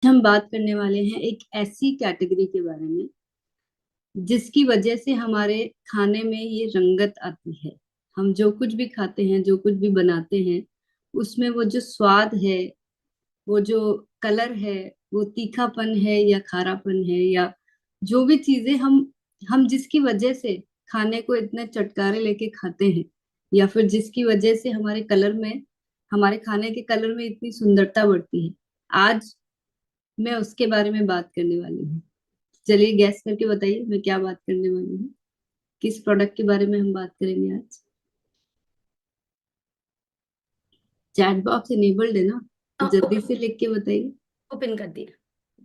हम बात करने वाले हैं एक ऐसी कैटेगरी के बारे में जिसकी वजह से हमारे खाने में ये रंगत आती है। हम जो कुछ भी खाते हैं, जो कुछ भी बनाते हैं, उसमें वो जो स्वाद है, वो जो कलर है, वो तीखापन है या खारापन है, या जो भी चीजें हम जिसकी वजह से खाने को इतने चटकारे लेके खाते हैं, या फिर जिसकी वजह से हमारे खाने के कलर में इतनी सुंदरता बढ़ती है, आज मैं उसके बारे में बात करने वाली हूँ। चलिए गैस करके बताइए मैं क्या बात करने वाली हूँ। किस प्रोडक्ट के बारे में हम बात करेंगे आज? चैट बॉक्स इनेबल्ड है ना? तो जल्दी से लिख के बताइए। ओपन कर दिया।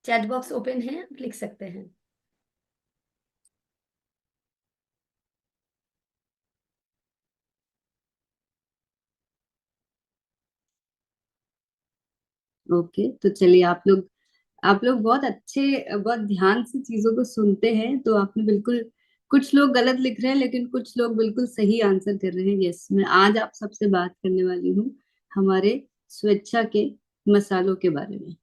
चैट बॉक्स ओपन है, आप लिख सकते हैं। ओके, तो चलिए आप लोग बहुत अच्छे, बहुत ध्यान से चीजों को सुनते हैं, तो आपने बिल्कुल, कुछ लोग गलत लिख रहे हैं लेकिन कुछ लोग बिल्कुल सही आंसर कर रहे हैं। यस, मैं आज आप सबसे बात करने वाली हूँ हमारे स्वेच्छा के मसालों के बारे में।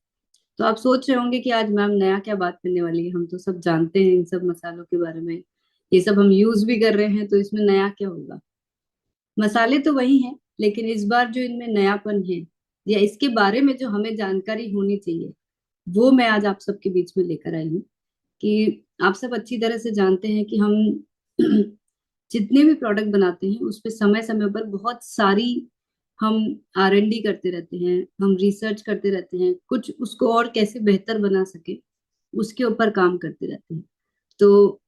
तो आप सोच रहे होंगे कि आज मैम नया क्या बात करने वाली है, हम तो सब जानते हैं इन सब मसालों के बारे में, ये सब हम यूज भी कर रहे हैं, तो इसमें नया क्या होगा। मसाले तो वही हैं, लेकिन इस बार जो इनमें नयापन है, या इसके बारे में जो हमें जानकारी होनी चाहिए, वो मैं आज आप सबके बीच में लेकर आई हूँ। कि आप सब अच्छी तरह से जानते हैं कि हम जितने भी प्रोडक्ट बनाते हैं उस पे समय समय पर बहुत सारी हम R&D करते रहते हैं, हम रिसर्च करते रहते हैं, कुछ उसको और कैसे बेहतर बना सके उसके ऊपर काम करते रहते हैं। तो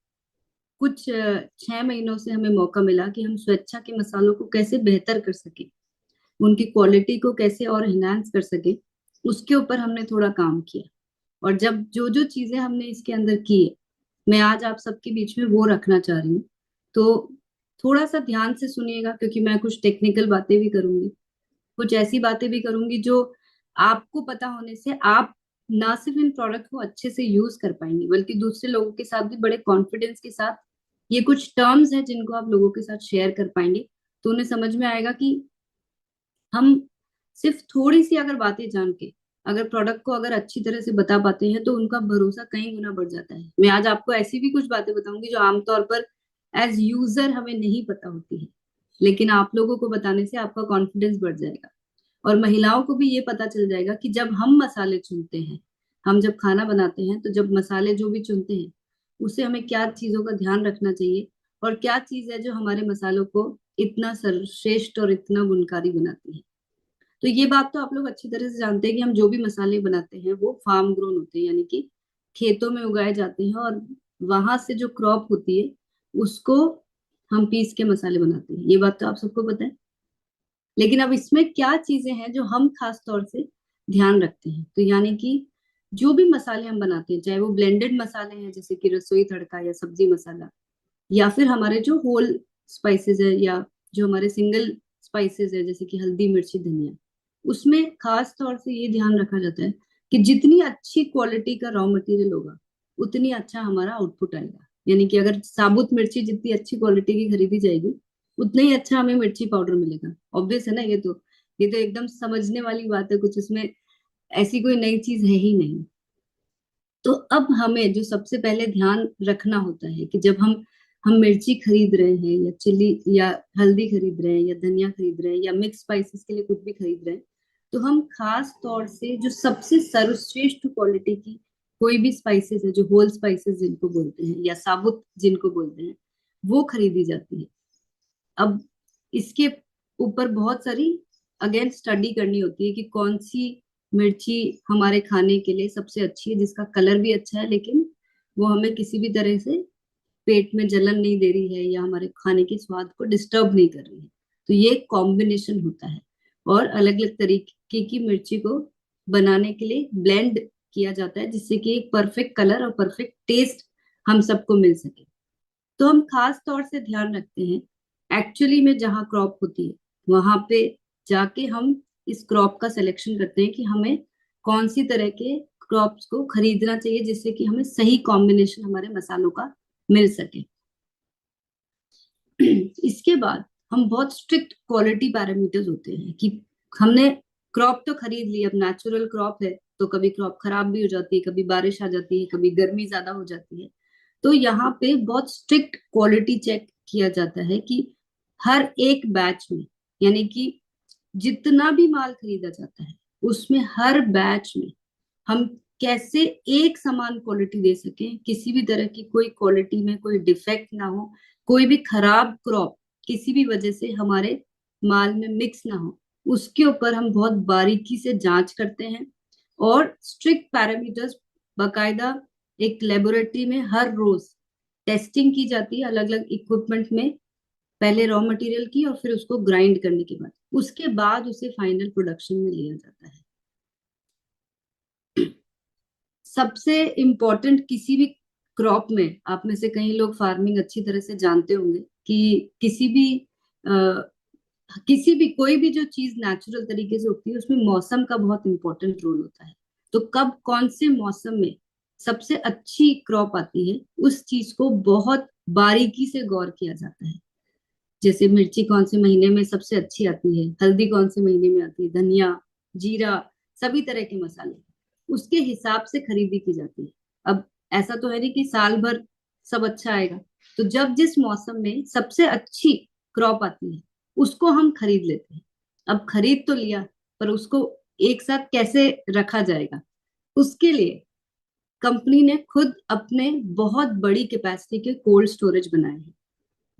कुछ 6 महीनों से हमें मौका मिला कि हम स्वेच्छा के मसालों को कैसे बेहतर कर सके, उनकी क्वालिटी को कैसे और एनहांस कर सके, उसके ऊपर हमने थोड़ा काम किया। और जब जो जो चीजें हमने इसके अंदर की है, मैं आज आप सबके बीच में वो रखना चाह रही हूँ। तो थोड़ा सा ध्यान से सुनिएगा, क्योंकि मैं कुछ टेक्निकल बातें भी करूंगी, कुछ ऐसी बातें भी करूंगी जो आपको पता होने से आप ना सिर्फ इन प्रोडक्ट को अच्छे से यूज कर पाएंगे, बल्कि दूसरे लोगों के साथ भी बड़े कॉन्फिडेंस के साथ ये कुछ टर्म्स हैं जिनको आप लोगों के साथ शेयर कर पाएंगे। तो उन्हें समझ में आएगा कि हम सिर्फ थोड़ी सी अगर बातें जान के अगर प्रोडक्ट को अगर अच्छी तरह से बता पाते हैं, तो उनका भरोसा कई गुना बढ़ जाता है। मैं आज आपको ऐसी भी कुछ बातें बताऊंगी जो आमतौर पर एज यूजर हमें नहीं पता होती है, लेकिन आप लोगों को बताने से आपका कॉन्फिडेंस बढ़ जाएगा। और महिलाओं को भी ये पता चल जाएगा कि जब हम मसाले चुनते हैं, हम जब खाना बनाते हैं, तो जब मसाले जो भी चुनते हैं, उसे हमें क्या चीजों का ध्यान रखना चाहिए, और क्या चीज है जो हमारे मसालों को इतना सर्वश्रेष्ठ और इतना गुणकारी बनाती है। तो ये बात तो आप लोग अच्छी तरह से जानते हैं कि हम जो भी मसाले बनाते हैं वो फार्म ग्रोन होते हैं, यानी कि खेतों में उगाए जाते हैं, और वहां से जो क्रॉप होती है उसको हम पीस के मसाले बनाते हैं। ये बात तो आप सबको पता है। लेकिन अब इसमें क्या चीजें हैं जो हम खास तौर से ध्यान रखते हैं, तो यानी कि जो भी मसाले हम बनाते हैं, चाहे वो ब्लेंडेड मसाले हैं जैसे कि रसोई तड़का या सब्जी मसाला, या फिर हमारे जो होल स्पाइसेस है, या जो हमारे सिंगल स्पाइसेस है जैसे कि हल्दी मिर्ची धनिया, उसमें खास तौर से ये ध्यान रखा जाता है कि जितनी अच्छी क्वालिटी का रॉ मटेरियल होगा, उतनी अच्छा हमारा आउटपुट आएगा। यानी कि अगर साबुत मिर्ची जितनी अच्छी क्वालिटी की खरीदी जाएगी, उतना ही अच्छा हमें मिर्ची पाउडर मिलेगा। ऑब्वियस है ना, ये तो एकदम समझने वाली बात है, कुछ इसमें ऐसी कोई नई चीज है ही नहीं। तो अब हमें जो सबसे पहले ध्यान रखना होता है कि जब हम मिर्ची खरीद रहे हैं, या चिली या हल्दी खरीद रहे हैं, या धनिया खरीद रहे हैं, या मिक्स स्पाइसेस के लिए कुछ भी खरीद रहे हैं, तो हम खास तौर से जो सबसे सर्वश्रेष्ठ क्वालिटी की कोई भी स्पाइसेस है, जो होल स्पाइसेस जिनको बोलते हैं या साबुत जिनको बोलते हैं, वो खरीदी जाती है। अब इसके ऊपर बहुत सारी अगेन स्टडी करनी होती है कि कौन सी मिर्ची हमारे खाने के लिए सबसे अच्छी है, जिसका कलर भी अच्छा है, लेकिन वो हमें किसी भी तरह से पेट में जलन नहीं दे रही है, या हमारे खाने के स्वाद को डिस्टर्ब नहीं कर रही है। तो ये कॉम्बिनेशन होता है, और अलग अलग तरीके की मिर्ची को बनाने के लिए ब्लेंड किया जाता है, जिससे कि एक परफेक्ट कलर और परफेक्ट टेस्ट हम सबको मिल सके। तो हम खास तौर से ध्यान रखते हैं एक्चुअली में जहाँ क्रॉप होती है, वहां पे जाके हम इस क्रॉप का सिलेक्शन करते हैं कि हमें कौन सी तरह के क्रॉप्स को खरीदना चाहिए, जिससे कि हमें सही कॉम्बिनेशन हमारे मसालों का मिल सके। इसके बाद हम बहुत स्ट्रिक्ट क्वालिटी पैरामीटर्स होते हैं कि हमने क्रॉप तो खरीद ली, अब नेचुरल क्रॉप है तो कभी क्रॉप खराब भी हो जाती है, कभी बारिश आ जाती है, कभी गर्मी ज्यादा हो जाती है। तो यहाँ पे बहुत स्ट्रिक्ट क्वालिटी चेक किया जाता है कि हर एक बैच में, यानी कि जितना भी माल खरीदा जाता है उसमें हर बैच में हम कैसे एक समान क्वालिटी दे सकें, किसी भी तरह की कोई क्वालिटी में कोई डिफेक्ट ना हो, कोई भी खराब क्रॉप किसी भी वजह से हमारे माल में मिक्स ना हो, उसके ऊपर हम बहुत बारीकी से जांच करते हैं। और स्ट्रिक्ट पैरामीटर्स, बाकायदा एक लेबोरेटरी में हर रोज टेस्टिंग की जाती है अलग अलग इक्विपमेंट में, पहले रॉ मटेरियल की और फिर उसको ग्राइंड करने के बाद, उसके बाद उसे फाइनल प्रोडक्शन में लिया जाता है। सबसे इम्पोर्टेंट किसी भी क्रॉप में, आप में से कई लोग फार्मिंग अच्छी तरह से जानते होंगे कि किसी भी कोई भी जो चीज नेचुरल तरीके से उगती है उसमें मौसम का बहुत इंपॉर्टेंट रोल होता है। तो कब कौन से मौसम में सबसे अच्छी क्रॉप आती है, उस चीज को बहुत बारीकी से गौर किया जाता है। जैसे मिर्ची कौन से महीने में सबसे अच्छी आती है, हल्दी कौन से महीने में आती है, धनिया, जीरा, सभी तरह के मसाले, उसके हिसाब से खरीदी की जाती है। अब ऐसा तो है नहीं कि साल भर सब अच्छा आएगा, तो जब जिस मौसम में सबसे अच्छी क्रॉप आती है उसको हम खरीद लेते हैं। अब खरीद तो लिया, पर उसको एक साथ कैसे रखा जाएगा, उसके लिए कंपनी ने खुद अपने बहुत बड़ी कैपेसिटी के कोल्ड स्टोरेज बनाए हैं।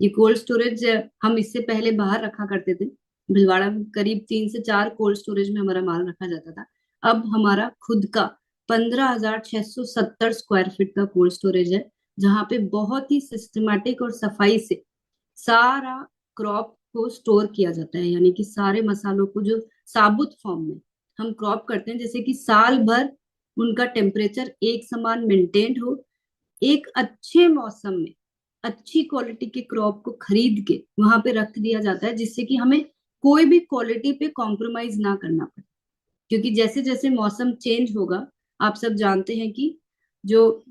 ये कोल्ड स्टोरेज हम इससे पहले बाहर रखा करते थे, भिलवाड़ा में करीब 3 से 4 कोल्ड स्टोरेज में हमारा माल रखा जाता था। अब हमारा खुद का 15,670 स्क्वायर फीट का कोल्ड स्टोरेज है, जहाँ पे बहुत ही सिस्टमेटिक और सफाई से सारा क्रॉप को स्टोर किया जाता है। यानी कि सारे मसालों को जो साबुत फॉर्म में हम क्रॉप करते हैं, जैसे कि साल भर उनका टेम्परेचर एक समान मेंटेन हो, एक अच्छे मौसम में अच्छी क्वालिटी के क्रॉप को खरीद के वहां पे रख दिया जाता है, जिससे कि हमें कोई भी क्वालिटी पे कॉम्प्रोमाइज ना करना पड़े। क्योंकि जैसे जैसे मौसम चेंज होगा, आप सब जानते हैं कि जो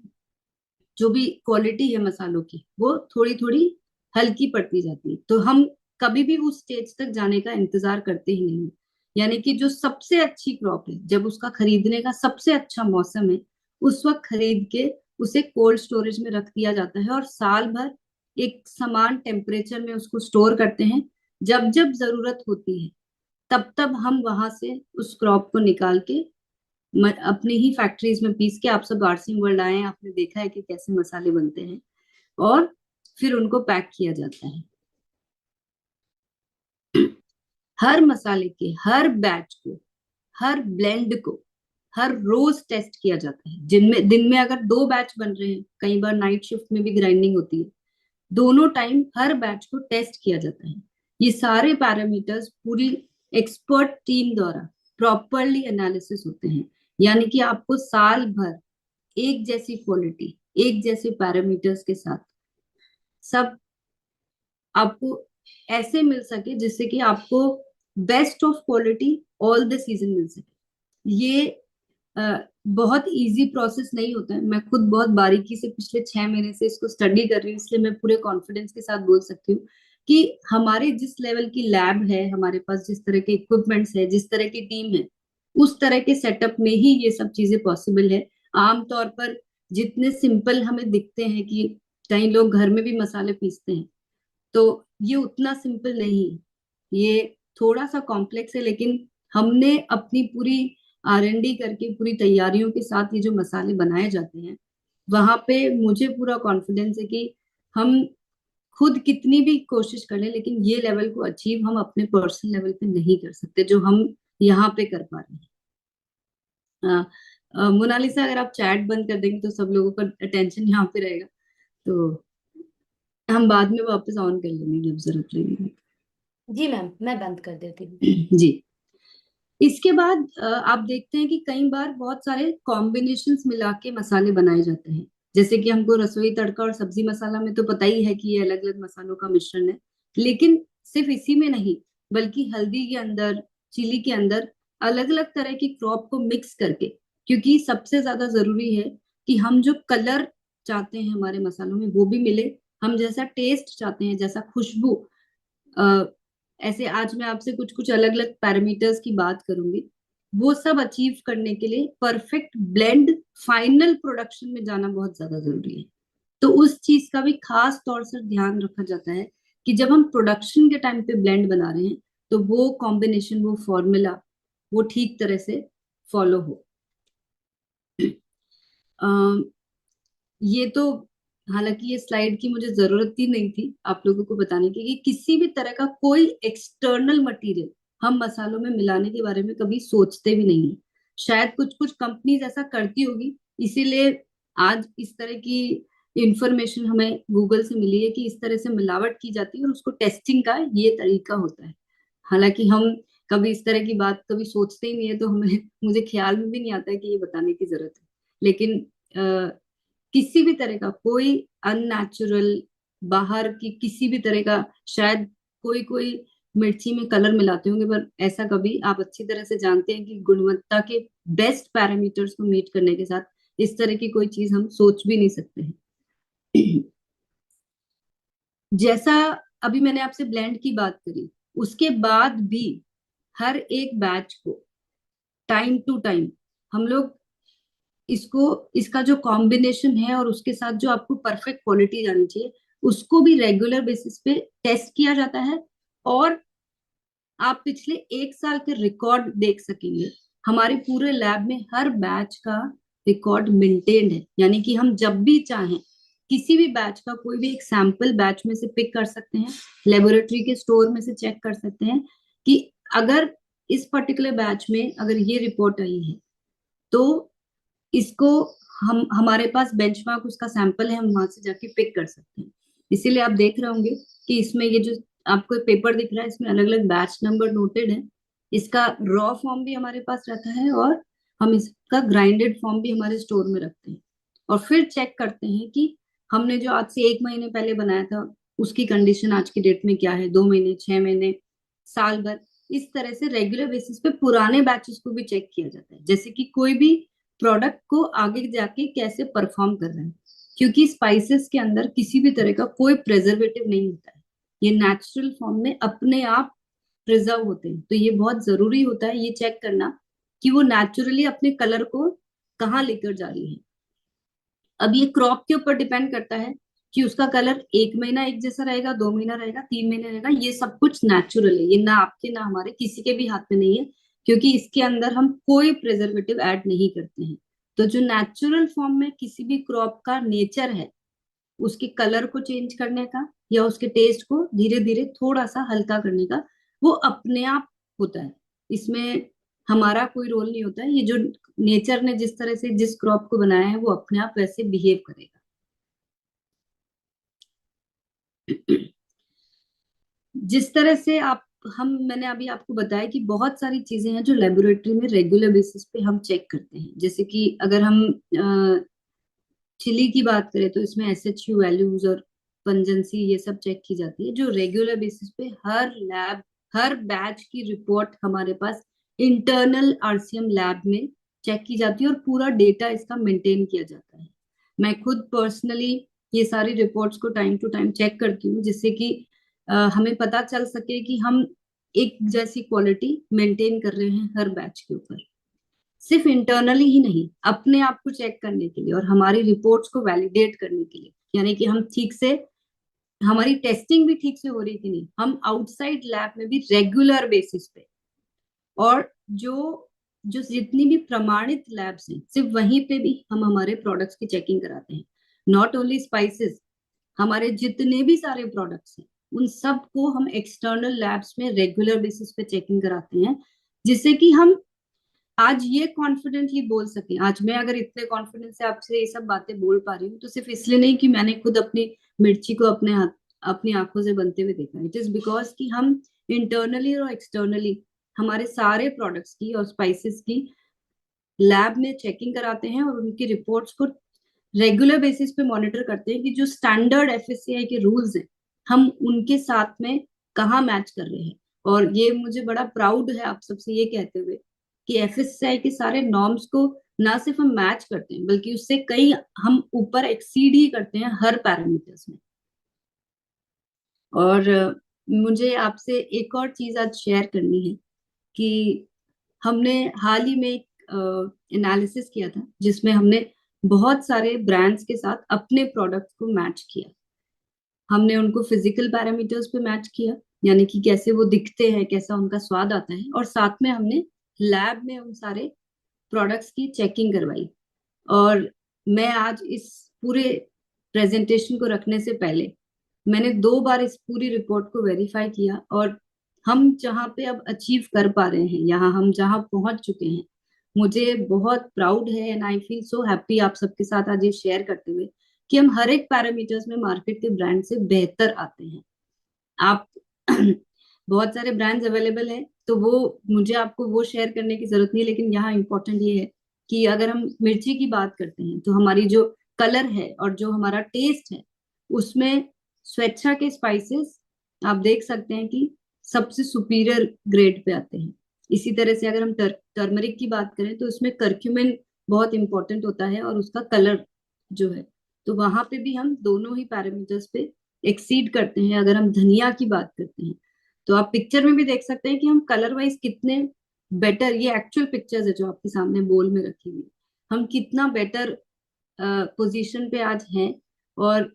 जो भी क्वालिटी है मसालों की वो थोड़ी थोड़ी हल्की पड़ती जाती है। तो हम कभी भी उस स्टेज तक जाने का इंतजार करते ही नहीं। यानी कि जो सबसे अच्छी क्रॉप है, जब उसका खरीदने का सबसे अच्छा मौसम है, उस वक्त खरीद के उसे कोल्ड स्टोरेज में रख दिया जाता है और साल भर एक समान टेम्परेचर में उसको स्टोर करते हैं। जब जब जरूरत होती है तब तब हम वहां से उस क्रॉप को निकाल के अपनी ही फैक्ट्रीज में पीस के, आप सब आरसिंग वर्ल्ड आए हैं, आपने देखा है कि कैसे मसाले बनते हैं, और फिर उनको पैक किया जाता है। हर मसाले के हर बैच को, हर ब्लेंड को हर रोज टेस्ट किया जाता है। जिनमें दिन में अगर 2 बैच बन रहे हैं, कई बार नाइट शिफ्ट में भी ग्राइंडिंग होती है, दोनों टाइम हर बैच को टेस्ट किया जाता है। ये सारे पैरामीटर्स पूरी एक्सपर्ट टीम द्वारा प्रॉपरली एनालिसिस होते हैं। यानी कि आपको साल भर एक जैसी क्वालिटी, एक जैसे पैरामीटर्स के साथ सब आपको ऐसे मिल सके जिससे कि आपको best of quality all the season मिल सके। ये बहुत इजी प्रोसेस नहीं होता है। मैं खुद बहुत बारीकी से पिछले 6 महीने से इसको स्टडी कर रही हूँ, इसलिए मैं पूरे कॉन्फिडेंस के साथ बोल सकती हूँ कि हमारे जिस लेवल की लैब है, हमारे पास जिस तरह के इक्विपमेंट्स है, जिस तरह की टीम है, उस तरह के सेटअप में ही ये सब चीजें पॉसिबल है। आमतौर पर जितने सिंपल हमें दिखते हैं कि कई लोग घर में भी मसाले पीसते हैं, तो ये उतना सिंपल नहीं है, ये थोड़ा सा कॉम्प्लेक्स है। लेकिन हमने अपनी पूरी R&D करके पूरी तैयारियों के साथ ये जो मसाले बनाए जाते हैं, वहां पे मुझे पूरा कॉन्फिडेंस है कि हम खुद कितनी भी कोशिश कर लें, लेकिन ये लेवल को अचीव हम अपने पर्सनल लेवल पे नहीं कर सकते जो हम यहाँ पे कर पा रहे हैं। मोनालिसा, अगर आप चैट बंद कर देंगे तो सब लोगों का अटेंशन यहाँ पे रहेगा, तो हम बाद में वापस ऑन कर लेंगे जब जरूरत लगेगी। जी मैम, मैं बंद कर देती हूँ। जी। इसके बाद आप देखते हैं कि कई बार बहुत सारे कॉम्बिनेशंस मिला के मसाले बनाए जाते हैं। जैसे कि हमको रसोई तड़का और सब्जी मसाला में तो पता ही है कि ये अलग अलग मसालों का मिश्रण है, लेकिन सिर्फ इसी में नहीं, बल्कि हल्दी के अंदर, चिली के अंदर अलग अलग तरह की क्रॉप को मिक्स करके, क्योंकि सबसे ज्यादा जरूरी है कि हम जो कलर चाहते हैं हमारे मसालों में वो भी मिले, हम जैसा टेस्ट चाहते हैं, जैसा खुशबू, ऐसे आज मैं आपसे कुछ कुछ अलग अलग पैरामीटर्स की बात करूंगी वो सब अचीव करने के लिए परफेक्ट ब्लेंड फाइनल प्रोडक्शन में जाना बहुत ज्यादा जरूरी है। तो उस चीज का भी खास तौर से ध्यान रखा जाता है कि जब हम प्रोडक्शन के टाइम पे ब्लेंड बना रहे हैं तो वो कॉम्बिनेशन, वो फॉर्मूला, वो ठीक तरह से फॉलो हो। ये तो, हालांकि ये स्लाइड की मुझे जरूरत ही नहीं थी आप लोगों को बताने की कि किसी भी तरह का कोई एक्सटर्नल मटेरियल हम मसालों में मिलाने के बारे में कभी सोचते भी नहीं है। शायद कुछ कुछ कंपनीज ऐसा करती होगी, इसीलिए आज इस तरह की इंफॉर्मेशन हमें गूगल से मिली है कि इस तरह से मिलावट की जाती है और उसको टेस्टिंग का ये तरीका होता है। हालांकि हम कभी इस तरह की बात कभी सोचते ही नहीं है, तो हमें मुझे ख्याल में भी नहीं आता है कि ये बताने की जरूरत है। लेकिन किसी भी तरह का कोई अननेचुरल, बाहर की किसी भी तरह का, शायद कोई कोई मिर्ची में कलर मिलाते होंगे, पर ऐसा कभी, आप अच्छी तरह से जानते हैं कि गुणवत्ता के बेस्ट पैरामीटर्स को मीट करने के साथ इस तरह की कोई चीज हम सोच भी नहीं सकते हैं। जैसा अभी मैंने आपसे ब्लेंड की बात करी, उसके बाद भी हर एक बैच को टाइम टू टाइम हम लोग इसको, इसका जो कॉम्बिनेशन है और उसके साथ जो आपको परफेक्ट क्वालिटी जानी चाहिए, उसको भी रेगुलर बेसिस पे टेस्ट किया जाता है। और आप पिछले 1 साल के रिकॉर्ड देख सकेंगे, हमारे पूरे लैब में हर बैच का रिकॉर्ड मेंटेन्ड है। यानी कि हम जब भी चाहें किसी भी बैच का कोई भी एक सैंपल बैच में से पिक कर सकते हैं, लेबोरेटरी के स्टोर में से चेक कर सकते हैं कि अगर इस पर्टिकुलर बैच में अगर ये रिपोर्ट आई है, तो इसको हम, हमारे पास बेंचमार्क उसका सैंपल है, हम वहां से जाके पिक कर सकते हैं। इसीलिए आप देख रहे होंगे कि इसमें ये जो आपको पेपर दिख रहा है, इसमें अलग अलग बैच नंबर नोटेड है। इसका रॉ फॉर्म भी हमारे पास रहता है और हम इसका ग्राइंडेड फॉर्म भी हमारे स्टोर में रखते हैं। और फिर चेक करते हैं कि हमने जो आज से 1 महीने पहले बनाया था, उसकी कंडीशन आज की डेट में क्या है, 2 महीने, 6 महीने, साल भर। इस तरह से रेगुलर बेसिस पे पुराने बैचेस को भी चेक किया जाता है, जैसे कि कोई भी प्रोडक्ट को आगे जाके कैसे परफॉर्म कर रहे हैं। क्योंकि स्पाइसेस के अंदर किसी भी तरह का कोई प्रिजर्वेटिव नहीं होता है, ये नेचुरल फॉर्म में अपने आप प्रिजर्व होते हैं। तो ये बहुत जरूरी होता है ये चेक करना कि वो नेचुरली अपने कलर को कहाँ लेकर जा रही है। अब ये क्रॉप के ऊपर डिपेंड करता है कि उसका कलर 1 महीना एक जैसा रहेगा, 2 महीना रहेगा, 3 महीने रहेगा। ये सब कुछ नेचुरल है, ये ना आपके ना हमारे किसी के भी हाथ में नहीं है, क्योंकि इसके अंदर हम कोई प्रिजर्वेटिव ऐड नहीं करते हैं। तो जो नेचुरल फॉर्म में किसी भी क्रॉप का नेचर है, उसके कलर को चेंज करने का या उसके टेस्ट को धीरे धीरे थोड़ा सा हल्का करने का, वो अपने आप होता है। इसमें हमारा कोई रोल नहीं होता है। ये जो नेचर ने जिस तरह से जिस क्रॉप को बनाया है, वो अपने आप वैसे बिहेव करेगा। जिस तरह से आप, हम, मैंने अभी आपको बताया कि बहुत सारी चीजें हैं जो लेबोरेटरी में रेगुलर बेसिस पे हम चेक करते हैं। जैसे कि अगर हम चिली की बात करें तो इसमें एसएचयू वैल्यूज और पंजेंसी ये सब चेक की जाती है, जो रेगुलर बेसिस पे हर लैब, हर बैच की रिपोर्ट हमारे पास इंटरनल आरसीएम लैब में चेक की जाती है और पूरा डेटा इसका मेंटेन किया जाता है। मैं खुद पर्सनली ये सारी रिपोर्ट्स को टाइम टू टाइम चेक करती हूँ, जिससे कि हमें पता चल सके कि हम एक जैसी क्वालिटी मेंटेन कर रहे हैं हर बैच के ऊपर। सिर्फ इंटरनली ही नहीं, अपने आप को चेक करने के लिए और हमारी रिपोर्ट्स को वैलिडेट करने के लिए, यानी कि हम ठीक से, हमारी टेस्टिंग भी ठीक से हो रही कि नहीं, हम आउटसाइड लैब में भी रेगुलर बेसिस पे, और जो जो जितनी भी प्रमाणित लैब्स हैं, सिर्फ वहीं पे भी हम हमारे प्रोडक्ट्स की चेकिंग कराते हैं। नॉट ओनली स्पाइसेस, हमारे जितने भी सारे प्रोडक्ट्स हैं, उन सब को हम एक्सटर्नल लैब्स में रेगुलर बेसिस पे चेकिंग कराते हैं, जिससे कि हम आज ये कॉन्फिडेंटली बोल सके। आज मैं अगर इतने कॉन्फिडेंस से आपसे ये सब बातें बोल पा रही हूँ, तो सिर्फ इसलिए नहीं कि मैंने खुद अपनी मिर्ची को अपने हाथ, अपनी आंखों से बनते हुए देखा। इट इज बिकॉज कि हम इंटरनली और एक्सटर्नली हमारे सारे प्रोडक्ट्स की और स्पाइसेस की लैब में चेकिंग कराते हैं और उनकी रिपोर्ट्स को रेगुलर बेसिस पे मॉनिटर करते हैं कि जो स्टैंडर्ड एफएससीआई के रूल्स हैं, हम उनके साथ में कहाँ मैच कर रहे हैं। और ये मुझे बड़ा प्राउड है आप सबसे ये कहते हुए कि एफएससीआई के सारे नॉर्म्स को ना सिर्फ हम मैच करते हैं, बल्कि उससे कई हम ऊपर एक्सीड ही करते हैं हर पैरामीटर्स में। और मुझे आपसे एक और चीज आज शेयर करनी है कि हमने हाल ही में एक एनालिसिस किया था जिसमें हमने बहुत सारे ब्रांड्स के साथ अपने प्रोडक्ट्स को मैच किया। हमने उनको फिजिकल पैरामीटर्स पे मैच किया, यानी कि कैसे वो दिखते हैं, कैसा उनका स्वाद आता है, और साथ में हमने लैब में उन सारे प्रोडक्ट्स की चेकिंग करवाई। और मैं आज इस पूरे प्रेजेंटेशन को रखने से पहले मैंने 2 बार इस पूरी रिपोर्ट को वेरीफाई किया, और हम जहाँ पे अब अचीव कर पा रहे हैं, यहाँ हम जहाँ पहुंच चुके हैं, मुझे बहुत प्राउड है and I feel so happy आप सबके साथ आज ये शेयर करते हुए कि हम हर एक पैरामीटर्स में मार्केट के ब्रांड से बेहतर आते हैं। आप बहुत सारे ब्रांड्स अवेलेबल है, तो वो मुझे आपको वो शेयर करने की जरूरत नहीं है, लेकिन यहाँ इंपॉर्टेंट ये है कि अगर हम मिर्ची की बात करते हैं तो हमारी जो कलर है और जो हमारा टेस्ट है उसमें स्वेच्छा के स्पाइसेस आप देख सकते हैं कि सबसे सुपीरियर ग्रेड पे आते हैं। इसी तरह से अगर हम टर्मरिक की बात करें तो उसमें करक्यूमिन बहुत इंपॉर्टेंट होता है और उसका कलर जो है, तो वहां पे भी हम दोनों ही पैरामीटर्स पे एक्सीड करते हैं। अगर हम धनिया की बात करते हैं तो आप पिक्चर में भी देख सकते हैं कि हम कलर वाइज कितने बेटर, ये एक्चुअल पिक्चर्स है जो आपके सामने बोल में रखी हुई, हम कितना बेटर पोजीशन पे आज हैं। और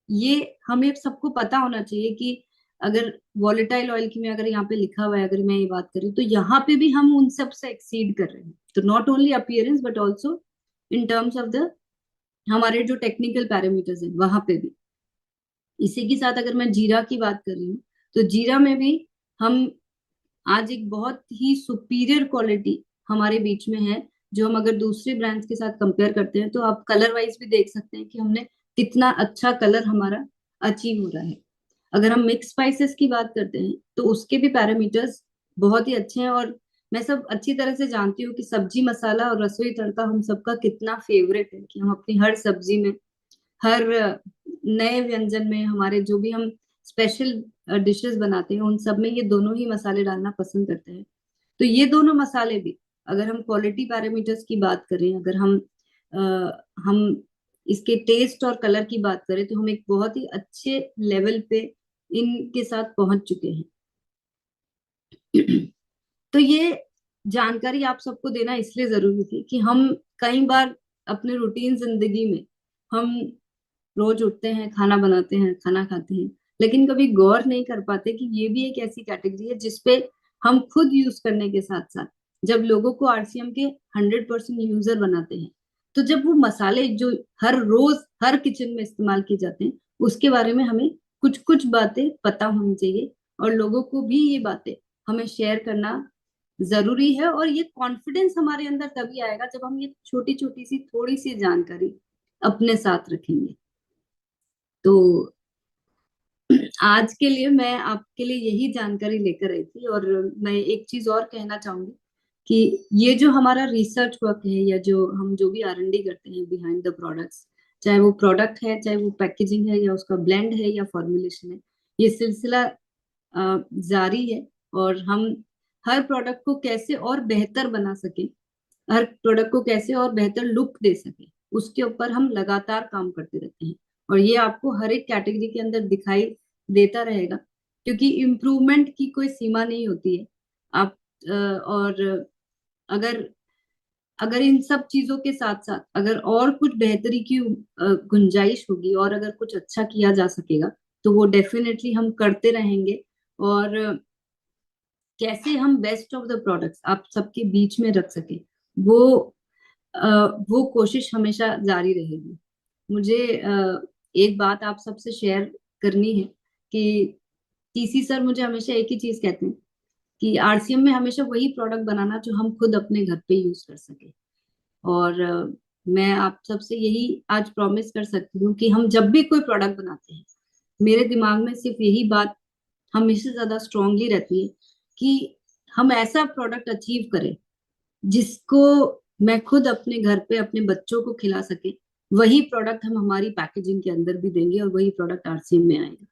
ये हमें सबको पता होना चाहिए कि अगर वॉलेटाइल ऑयल की, मैं अगर यहाँ पे लिखा हुआ है, अगर मैं ये बात करूँ तो यहाँ पे भी हम उन सब से एक्सीड कर रहे हैं। तो not only appearance but also in terms of the हमारे जो टेक्निकल पैरामीटर्स है वहां पे भी। इसी के साथ अगर मैं जीरा की बात कर रही हूँ तो जीरा में भी हम आज एक बहुत ही सुपीरियर क्वालिटी हमारे बीच में है, जो हम अगर दूसरे ब्रांड्स के साथ कंपेयर करते हैं तो आप कलर वाइज भी देख सकते हैं कि हमने कितना अच्छा कलर हमारा अचीव हो रहा है। अगर हम मिक्स स्पाइसेस की बात करते हैं तो उसके भी पैरामीटर्स बहुत ही अच्छे हैं। और मैं सब अच्छी तरह से जानती हूँ कि सब्जी मसाला और रसोई तड़का हम सबका कितना फेवरेट है, कि हम अपनी हर सब्जी में, हर नए व्यंजन में, हमारे जो भी हम स्पेशल डिशेस बनाते हैं उन सब में ये दोनों ही मसाले डालना पसंद करते हैं। तो ये दोनों मसाले भी, अगर हम क्वालिटी पैरामीटर्स की बात करें, अगर हम इसके टेस्ट और कलर की बात करें तो हम एक बहुत ही अच्छे लेवल पे इनके साथ पहुंच चुके हैं। तो ये जानकारी आप सबको देना इसलिए जरूरी थी कि हम कई बार अपने रूटीन जिंदगी में हम रोज उठते हैं, खाना बनाते हैं, खाना खाते हैं, लेकिन कभी गौर नहीं कर पाते कि ये भी एक ऐसी कैटेगरी है जिसपे हम खुद यूज करने के साथ साथ जब लोगों को आरसीएम के 100% यूजर बनाते हैं, तो जब वो मसाले जो हर रोज हर किचन में इस्तेमाल किए जाते हैं उसके बारे में हमें कुछ कुछ बातें पता होनी चाहिए, और लोगों को भी ये बातें हमें शेयर करना जरूरी है। और ये कॉन्फिडेंस हमारे अंदर तभी आएगा जब हम ये छोटी छोटी सी थोड़ी सी जानकारी अपने साथ रखेंगे। तो आज के लिए मैं आपके लिए यही जानकारी लेकर आई थी। और मैं एक चीज और कहना चाहूंगी कि ये जो हमारा रिसर्च वर्क है, या जो हम जो भी आर&डी करते हैं बिहाइंड द प्रोडक्ट्स, चाहे वो प्रोडक्ट है, चाहे वो पैकेजिंग है, या उसका ब्लेंड है, या फॉर्मुलेशन है, ये सिलसिला जारी है। और हम हर प्रोडक्ट को कैसे और बेहतर बना सके, हर प्रोडक्ट को कैसे और बेहतर लुक दे सके, उसके ऊपर हम लगातार काम करते रहते हैं। और ये आपको हर एक कैटेगरी के अंदर दिखाई देता रहेगा, क्योंकि इम्प्रूवमेंट की कोई सीमा नहीं होती है। आप और अगर अगर इन सब चीजों के साथ साथ अगर और कुछ बेहतरी की गुंजाइश होगी, और अगर कुछ अच्छा किया जा सकेगा, तो वो डेफिनेटली हम करते रहेंगे। और कैसे हम बेस्ट ऑफ द प्रोडक्ट्स आप सबके बीच में रख सके, वो अ, वो कोशिश हमेशा जारी रहेगी। मुझे एक बात आप सबसे शेयर करनी है कि टीसी सर मुझे हमेशा एक ही चीज कहते हैं कि आरसीएम में हमेशा वही प्रोडक्ट बनाना जो हम खुद अपने घर पे यूज कर सके। और मैं आप सबसे यही आज प्रॉमिस कर सकती हूँ कि हम जब भी कोई प्रोडक्ट बनाते हैं, मेरे दिमाग में सिर्फ यही बात हमेशा ज्यादा स्ट्रांगली रहती है कि हम ऐसा प्रोडक्ट अचीव करें जिसको मैं खुद अपने घर पे अपने बच्चों को खिला सके। वही प्रोडक्ट हम हमारी पैकेजिंग के अंदर भी देंगे, और वही प्रोडक्ट आरसीएम में आएगा।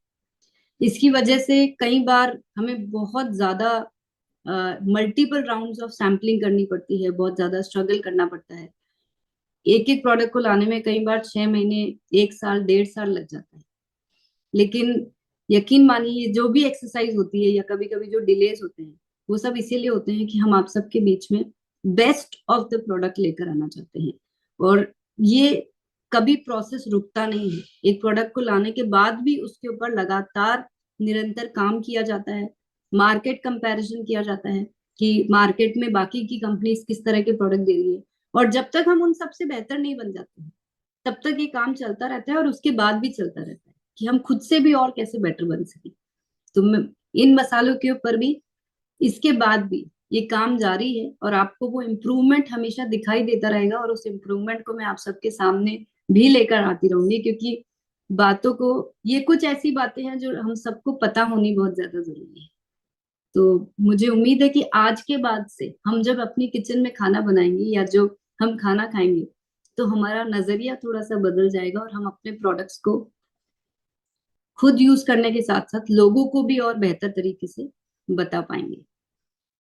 इसकी वजह से कई बार हमें बहुत ज्यादा मल्टीपल राउंड्स ऑफ सैम्पलिंग करनी पड़ती है, बहुत ज्यादा स्ट्रगल करना पड़ता है। एक एक प्रोडक्ट को लाने में कई बार 6 महीने, 1 साल, 1.5 साल लग जाता है। लेकिन यकीन मानिए जो भी एक्सरसाइज होती है या कभी कभी जो डिलेज होते हैं, वो सब इसीलिए होते हैं कि हम आप सबके बीच में बेस्ट ऑफ द प्रोडक्ट लेकर आना चाहते हैं। और ये कभी प्रोसेस रुकता नहीं है। एक प्रोडक्ट को लाने के बाद भी उसके ऊपर लगातार निरंतर काम किया जाता है, मार्केट कंपैरिजन किया जाता है कि मार्केट में बाकी की कंपनीज किस तरह के प्रोडक्ट दे रही है। और जब तक हम उन सबसे बेहतर नहीं बन जाते हैं, तब तक ये काम चलता रहता है और उसके बाद भी चलता रहता है कि हम खुद से भी और कैसे बेटर बन सके। तो इन मसालों के ऊपर भी इसके बाद भी ये काम जारी है और आपको वो इम्प्रूवमेंट हमेशा दिखाई देता रहेगा और उस इम्प्रूवमेंट को मैं आप सबके सामने भी लेकर आती रहूंगी, क्योंकि बातों को, ये कुछ ऐसी बातें हैं जो हम सबको पता होनी बहुत ज्यादा जरूरी है। तो मुझे उम्मीद है कि आज के बाद से हम जब अपनी किचन में खाना बनाएंगे या जो हम खाना खाएंगे, तो हमारा नजरिया थोड़ा सा बदल जाएगा और हम अपने प्रोडक्ट्स को खुद यूज करने के साथ साथ लोगों को भी और बेहतर तरीके से बता पाएंगे।